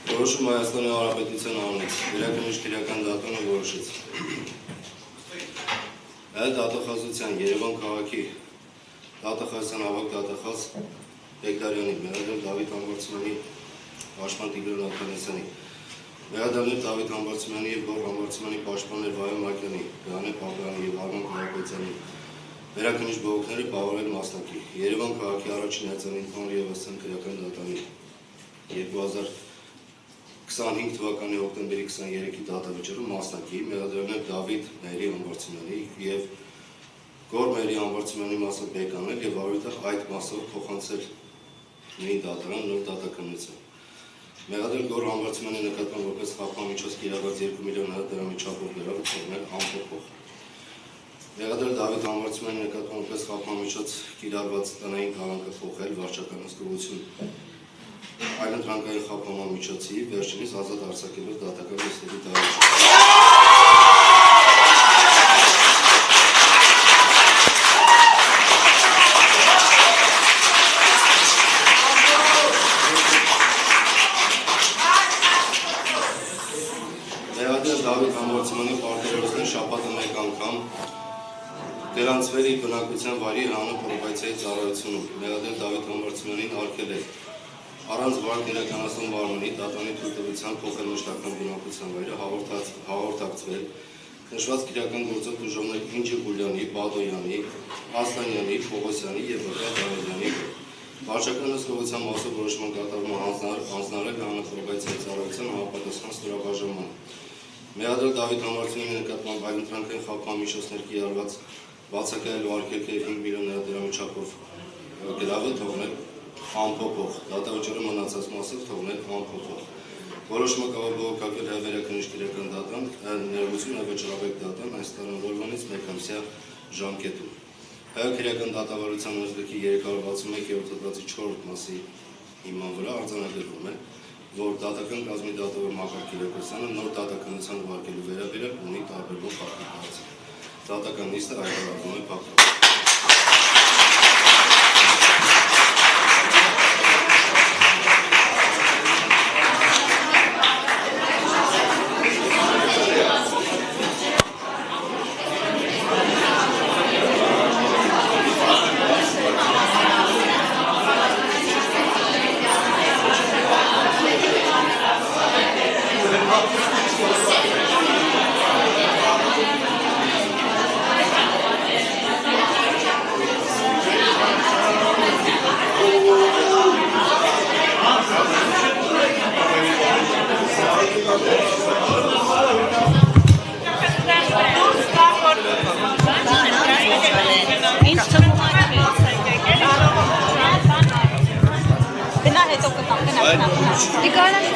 Որոշում Հայաստանի Հանրապետության անունից վերակնիշ քրեական դատումը որոշեց դատախազության Երևան քաղաքի դատախազության ավագ դատախազ Բեգդարյանի, մեղադրանք Դավիթ Համբարձումյանի, պաշտպան Տիգրան Աթանասյանի, մեղադրանք Դավիթ Համբարձումյանի և Գոռ Համբարձումյանի պաշտպաններ Վահե Մարկյանի, Գրանե Պապյանի և Արման Կարապետյանի վերակնիշ բողոքները բավարարել մասնակի Երևան քաղաքի առաջին հերձանին Եվասյան քրեական դատանի 2025 թվականի հոկտեմբերի 23-ի դատավճիռում մասնակի մեղադրանք Դավիթ Մերի Համբարձումյանի և Գոռ Մերի Համբարձումյանի մասով բեկանել և առույթը այդ մասով փոխանցել նույն դատարան նոր դատականություն։ Մեղադրանք Գոռ Համբարձումյանի նկատմամբ որպես խաբկանմիջոց կիրառված 2 միլիոն դրամի չափով գրավը թողնել անփոփոխ։ Մեղադրանք Դավիթ Համբարձումյանի նկատմամբ որպես խաբկանմիջոց կիրառված տնային կալանքը փոխել վարչական հսկողություն այլընտրանքային խաբկանման միջոցի վերջինիս ազատ արձակելով դատական լիստերի տարածում։ Մեղադրանք Դավիթ Համբարձումյանի պարտավորության շաբաթը մեկ անգամ գրանցվել իր բնակության վայրի հանուն պրոբացիայի ծառայությունում։ Մեղադրանք Դավիթ Համբարձումյանին արգել է առանց վարկ իրականացնում մարմնի դատանի թույլտվությամբ փոխել մշտական բնակության վայրը հաղորդակցվել նշված քրեական գործով դժողներ Ինջի Գուլյանի, Բադոյանի, Ասլանյանի, Պողոսյանի և Վրգա Դավիթյանի վարչական հսկողության մասով որոշման կատարումը հանձնարարել հանուն պրոբացիայի ծառայության համապատասխան ստորաբաժանման։ Մեղադրանք Դավիթ Համբարձումյանի նկատմամբ այլընտրանքային խաբկանման միջոցներ կիրառված բացակայելու արգելքը 5 միլիոն դրամի չափով գրավը թողնել անփոփոխ, դատավճիռի մնացած մասով թողնել անփոփոխ։ Որոշումը կարգել հայ վերակնիշ քրեական դատան, ներողություն վճռաբեկ դատան այս տարօրինից մեկամսյա ժամկետում։ Հայ քրեական դատավարության օրենսգրքի 361-րդ հոդվածի 4-րդ մասի հիման վրա արձանագրվում է, որ դատական կազմի դատավոր Մակար Կիրակոսյանը նոր դատականության ուղարկելու վերաբերյալ ունի տարբերվող ֆակտորներ։ Դատական նիստը հայտարարվում է փակված։ Գնա հետո կտամ, գնա։